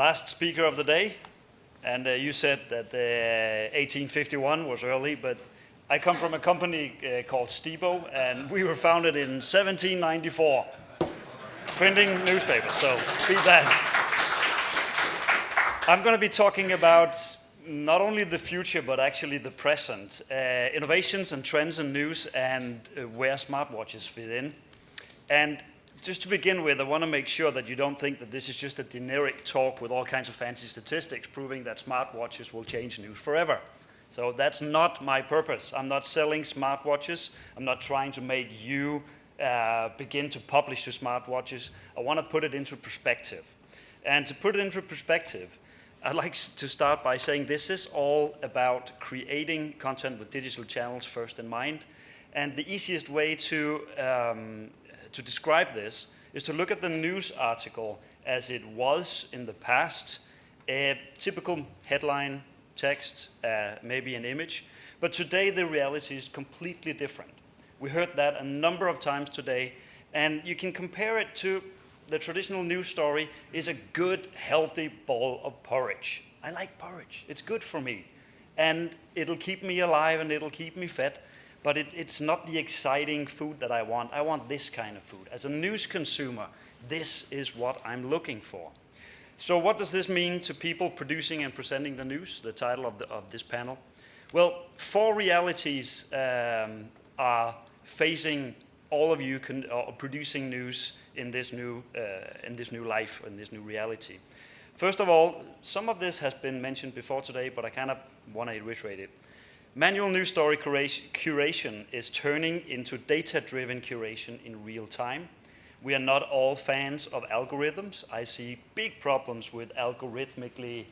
last speaker of the day, and you said that 1851 was early, but I come from a company called Stibo, and we were founded in 1794, printing newspapers, so beat that. I'm going to be talking about not only the future, but actually the present, innovations and trends in news, and where smartwatches fit in. And just to begin with, I want to make sure that you don't think that this is just a generic talk with all kinds of fancy statistics proving that smartwatches will change news forever. So that's not my purpose. I'm not selling smartwatches. I'm not trying to make you begin to publish your smartwatches. I want to put it into perspective. And to put it into perspective, I'd like to start by saying this is all about creating content with digital channels first in mind. And the easiest way to describe this is to look at the news article as it was in the past, a typical headline, text, maybe an image. But today the reality is completely different. We heard that a number of times today, and you can compare it to the traditional news story is a good, healthy bowl of porridge. I like porridge. It's good for me. And it'll keep me alive and it'll keep me fed. But it's not the exciting food that I want. I want this kind of food. As a news consumer, this is what I'm looking for. So what does this mean to people producing and presenting the news, the title of this panel? Well, 4 realities are facing all of you producing news in this new life, in this new reality. First of all, some of this has been mentioned before today, but I kind of want to reiterate it. Manual news story curation is turning into data-driven curation in real time. We are not all fans of algorithms. I see big problems with algorithmically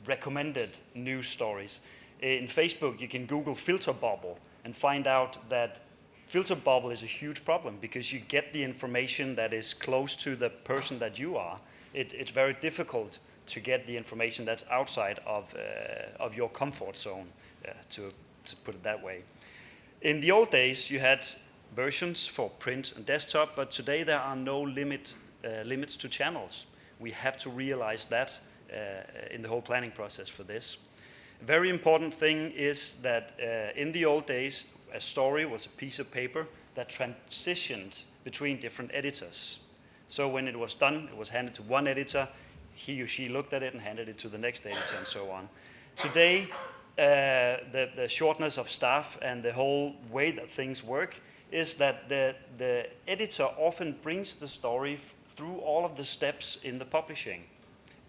recommended news stories. In Facebook, you can Google filter bubble and find out that filter bubble is a huge problem because you get the information that is close to the person that you are. It's very difficult to get the information that's outside of your comfort zone, to put it that way. In the old days, you had versions for print and desktop, but today there are no limits to channels. We have to realize that in the whole planning process for this. A very important thing is that in the old days, a story was a piece of paper that transitioned between different editors. So when it was done, it was handed to one editor, he or she looked at it and handed it to the next editor and so on. Today, the shortness of staff and the whole way that things work is that the editor often brings the story through all of the steps in the publishing.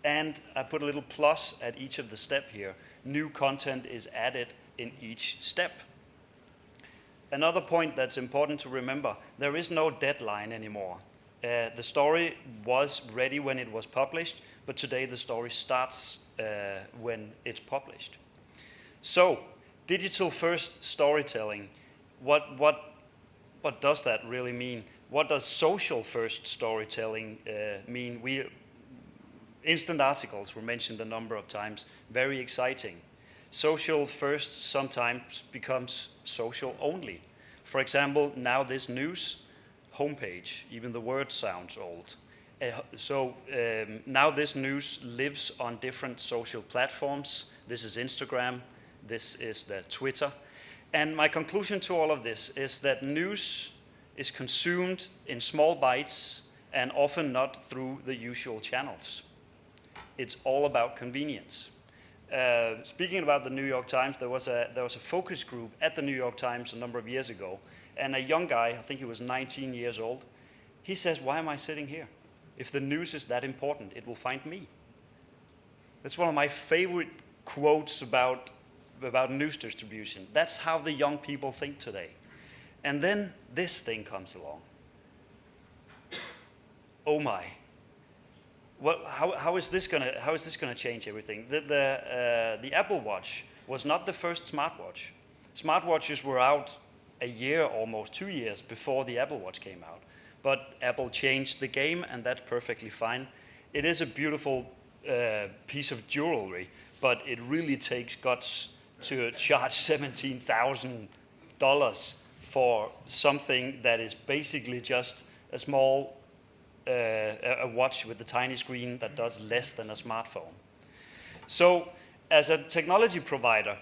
And I put a little plus at each of the steps here. New content is added in each step. Another point that's important to remember, there is no deadline anymore. The story was ready when it was published, but today the story starts when it's published. So, digital first storytelling, what does that really mean? What does social first storytelling mean? Instant articles were mentioned a number of times, very exciting. Social first sometimes becomes social only. For example, Now This News homepage, even the word sounds old. Now This News lives on different social platforms. This is Instagram, this is the Twitter. And my conclusion to all of this is that news is consumed in small bites and often not through the usual channels. It's all about convenience. Speaking about the New York Times, there was a focus group at the New York Times a number of years ago, and a young guy, I think he was 19 years old, he says, "Why am I sitting here? If the news is that important, it will find me." That's one of my favorite quotes about news distribution. That's how the young people think today. And then this thing comes along. Oh my. How is this gonna change everything? The Apple Watch was not the first smartwatch. Smartwatches were out a year, almost 2 years before the Apple Watch came out. But Apple changed the game, and that's perfectly fine. It is a beautiful piece of jewelry, but it really takes guts to charge $17,000 for something that is basically just a small a watch with the tiny screen that does less than a smartphone. So as a technology provider,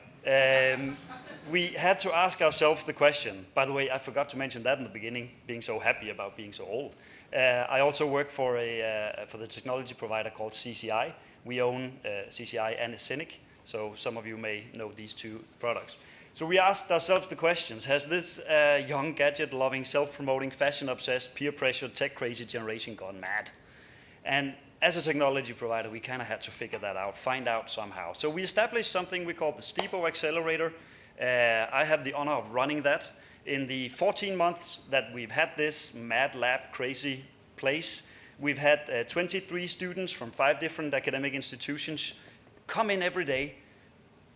we had to ask ourselves the question. By the way, I forgot to mention that in the beginning, being so happy about being so old. I also work for the technology provider called CCI. We own CCI and Cynic, so some of you may know these two products. So we asked ourselves the questions: has this young gadget-loving, self-promoting, fashion-obsessed, peer-pressured, tech-crazy generation gone mad? And as a technology provider, we kind of had to figure that out, find out somehow. So we established something we call the Steepo Accelerator. I have the honor of running that. In the 14 months that we've had this mad lab, crazy place, we've had 23 students from 5 different academic institutions come in every day,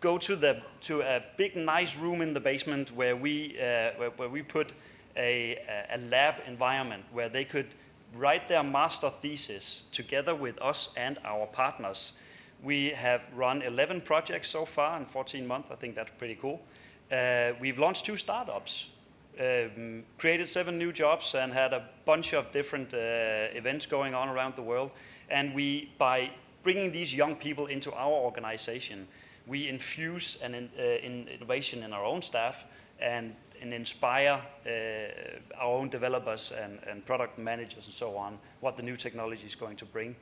go to a big, nice room in the basement where we put a lab environment where they could write their master thesis together with us and our partners. We have run 11 projects so far in 14 months. I think that's pretty cool. We've launched 2 startups, created 7 new jobs, and had a bunch of different events going on around the world. And by bringing these young people into our organization, we infuse in innovation in our own staff and inspire our own developers and product managers and so on, what the new technology is going to bring.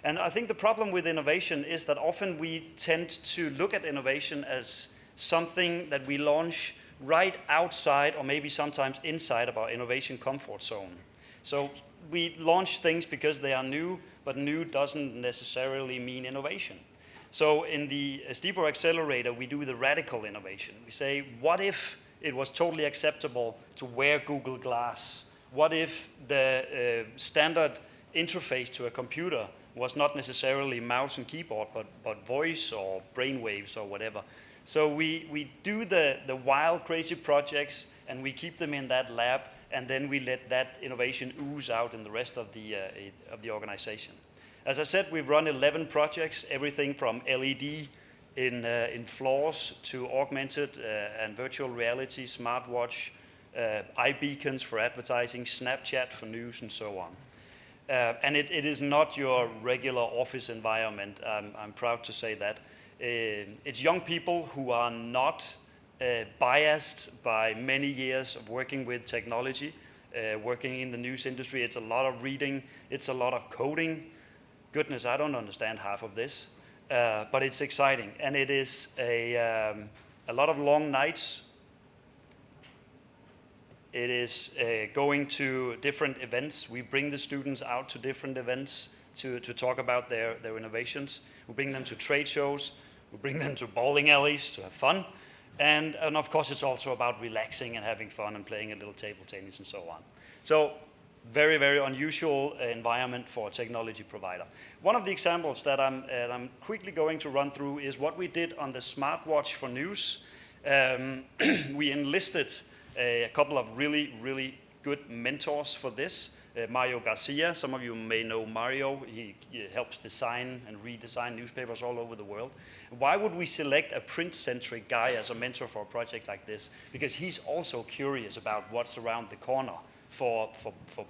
And I think the problem with innovation is that often we tend to look at innovation as something that we launch right outside or maybe sometimes inside of our innovation comfort zone. So we launch things because they are new, but new doesn't necessarily mean innovation. So in the Steepo Accelerator, we do the radical innovation. We say, what if it was totally acceptable to wear Google Glass? What if the standard interface to a computer was not necessarily mouse and keyboard, but voice or brainwaves or whatever? So we do the wild, crazy projects, and we keep them in that lab, and then we let that innovation ooze out in the rest of the organization. As I said, we've run 11 projects, everything from LED in floors to augmented and virtual reality, smartwatch, iBeacons for advertising, Snapchat for news, and so on. And it is not your regular office environment, I'm proud to say that. It's young people who are not biased by many years of working with technology, working in the news industry. It's a lot of reading, it's a lot of coding. Goodness, I don't understand half of this, but it's exciting. And it is a lot of long nights. It is going to different events. We bring the students out to different events to talk about their innovations. We bring them to trade shows. We bring them to bowling alleys to have fun. And of course, it's also about relaxing and having fun and playing a little table tennis and so on. So very, very unusual environment for a technology provider. One of the examples that I'm quickly going to run through is what we did on the smartwatch for news. We enlisted a couple of really, really good mentors for this. Mario Garcia, some of you may know Mario. He helps design and redesign newspapers all over the world. Why would we select a print-centric guy as a mentor for a project like this? Because he's also curious about what's around the corner for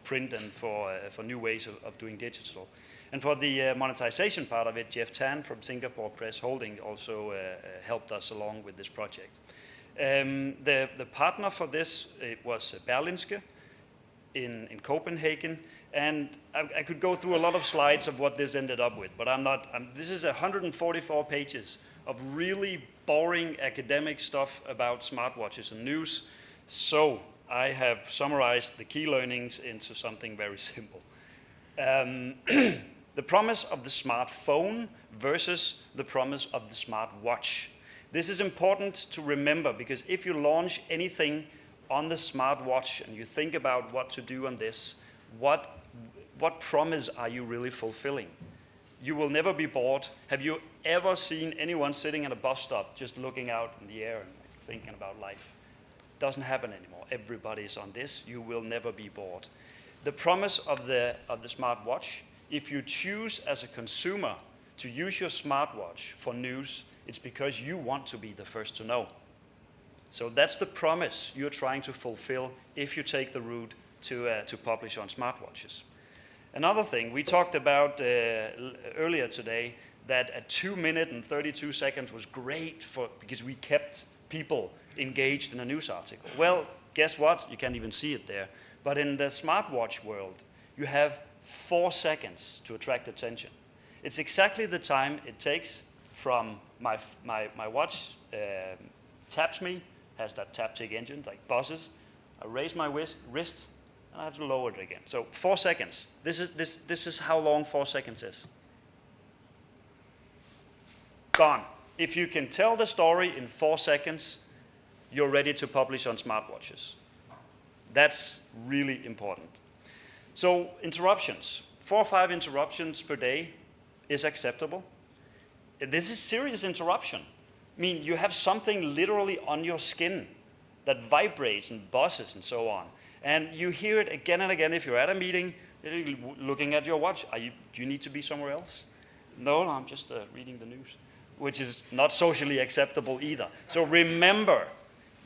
print and for new ways of doing digital. And for the monetization part of it, Jeff Tan from Singapore Press Holding also helped us along with this project. The partner for this was Berlingske in Copenhagen, and I could go through a lot of slides of what this ended up with, but this is 144 pages of really boring academic stuff about smartwatches and news. So I have summarized the key learnings into something very simple. The promise of the smartphone versus the promise of the smartwatch. This is important to remember, because if you launch anything on the smartwatch and you think about what to do on this, what promise are you really fulfilling? You will never be bored. Have you ever seen anyone sitting at a bus stop just looking out in the air and thinking about life? Doesn't happen anymore. Everybody's on this. You will never be bored. The promise of the smartwatch, if you choose as a consumer to use your smartwatch for news, it's because you want to be the first to know. So that's the promise you're trying to fulfill if you take the route to publish on smartwatches. Another thing, we talked about earlier today that a 2 minute and 32 seconds was great because we kept people engaged in a news article. Well, guess what? You can't even see it there. But in the smartwatch world, you have 4 seconds to attract attention. It's exactly the time it takes from my watch taps me, has that tap-tick engine, like buzzes. I raise my wrist, and I have to lower it again. So 4 seconds. This is how long 4 seconds is. Gone. If you can tell the story in 4 seconds, you're ready to publish on smartwatches. That's really important. So interruptions. 4 or 5 interruptions per day is acceptable. This is serious interruption. I mean, you have something literally on your skin that vibrates and buzzes and so on. And you hear it again and again. If you're at a meeting, you're looking at your watch. Do you need to be somewhere else? No, I'm just reading the news, which is not socially acceptable either. So remember,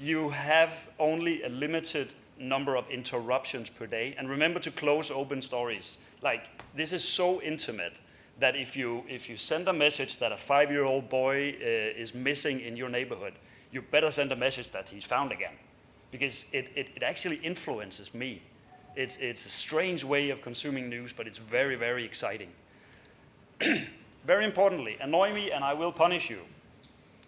you have only a limited number of interruptions per day. And remember to close open stories. Like, this is so intimate that if you send a message that a 5-year-old boy is missing in your neighborhood, you better send a message that he's found again, because it actually influences me. It's a strange way of consuming news, but it's very, very exciting. Very importantly, annoy me and I will punish you.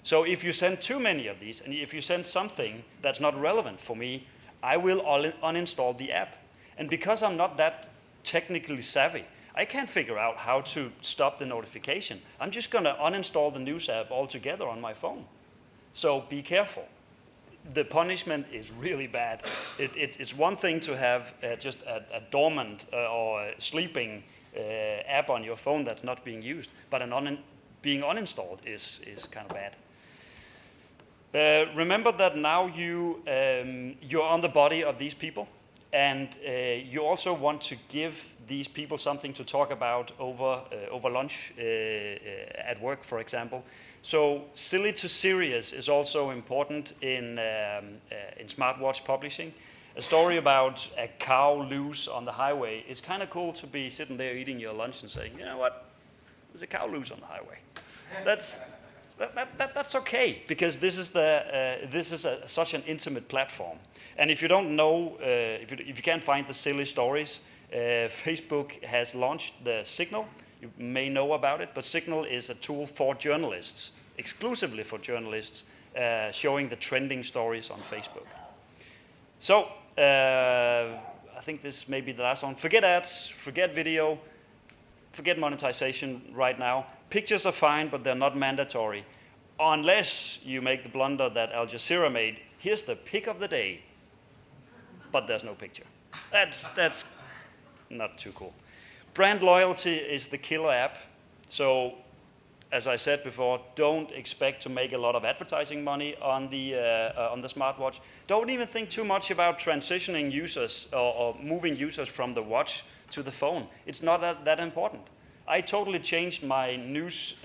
So if you send too many of these, and if you send something that's not relevant for me, I will uninstall the app. And because I'm not that technically savvy, I can't figure out how to stop the notification. I'm just going to uninstall the news app altogether on my phone. So be careful. The punishment is really bad. It's one thing to have just a dormant or a sleeping app on your phone that's not being used, but being uninstalled is kind of bad. Remember that now you're on the body of these people, and you also want to give these people something to talk about over lunch at work, for example. So silly to serious is also important in smartwatch publishing. A story about a cow loose on the highway. It's kind of cool to be sitting there eating your lunch and saying, you know what, there's a cow loose on the highway. That's okay, because this is such an intimate platform. And if you don't know, if you can't find the silly stories, Facebook has launched the Signal. You may know about it, but Signal is a tool for journalists, exclusively for journalists, showing the trending stories on Facebook. So I think this may be the last one. Forget ads, forget video, forget monetization right now. Pictures are fine, but they're not mandatory, unless you make the blunder that Al Jazeera made. Here's the pic of the day, but there's no picture. That's not too cool. Brand loyalty is the killer app. So, as I said before, don't expect to make a lot of advertising money on the smartwatch. Don't even think too much about transitioning users or moving users from the watch to the phone. It's not that important. I totally changed my news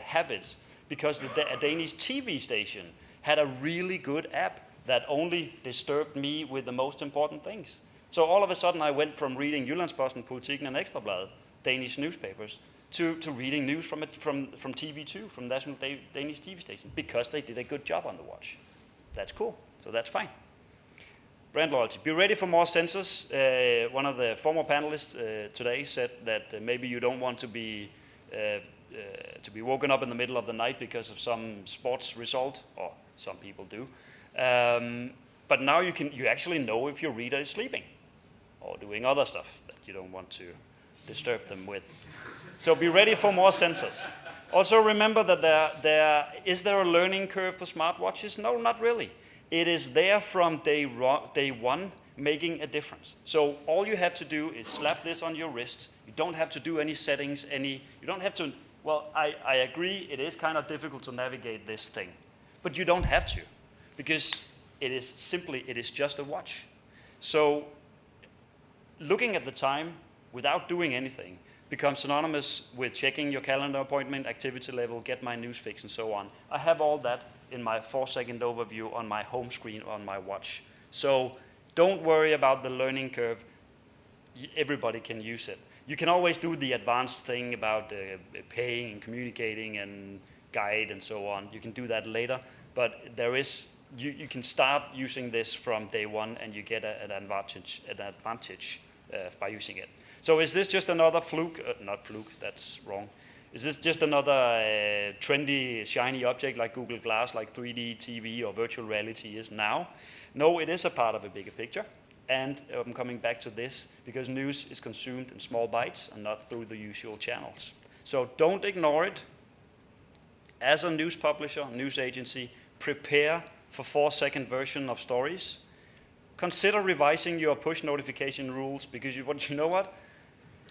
habits because a Danish TV station had a really good app that only disturbed me with the most important things. So all of a sudden I went from reading Jyllandsposten, Politiken and Ekstra Bladet, Danish newspapers, to reading news from TV2, from National Danish TV station, because they did a good job on the watch. That's cool, so that's fine. Brand loyalty. Be ready for more censors. One of the former panelists today said that maybe you don't want to be woken up in the middle of the night because of some sports result, or some people do. But now you actually know if your reader is sleeping or doing other stuff that you don't want to disturb them with. So be ready for more sensors. Also remember that is there a learning curve for smartwatches? No, not really. It is there from day one, making a difference. So all you have to do is slap this on your wrist. You don't have to do any settings, you don't have to, well, I agree, it is kind of difficult to navigate this thing. But you don't have to, because it is just a watch. So looking at the time without doing anything becomes synonymous with checking your calendar appointment, activity level, get my news fix, and so on. I have all that in my 4-second overview on my home screen on my watch. So don't worry about the learning curve. everybody can use it. You can always do the advanced thing about paying and communicating and guide and so on. You can do that later, but there is, you can start using this from day one and you get an advantage by using it. So is this just another fluke? Not fluke, that's wrong. Is this just another trendy, shiny object like Google Glass, like 3D TV or virtual reality is now? No, it is a part of a bigger picture. And I'm coming back to this because news is consumed in small bites and not through the usual channels. So don't ignore it. As a news publisher, news agency, prepare for 4-second version of stories. Consider revising your push notification rules because you know what?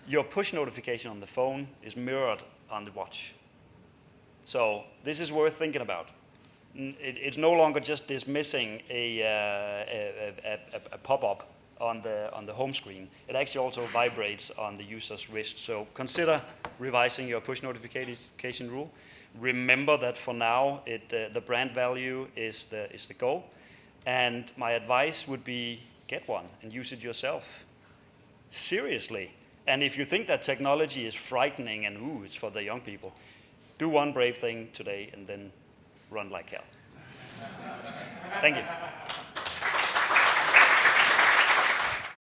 Your push notification on the phone is mirrored on the watch. So this is worth thinking about. It's no longer just dismissing a pop-up on the home screen. It actually also vibrates on the user's wrist. So consider revising your push notification rule. Remember that for now, the brand value is the goal. And my advice would be get one and use it yourself. Seriously. And if you think that technology is frightening and ooh, it's for the young people, do one brave thing today and then run like hell. Thank you.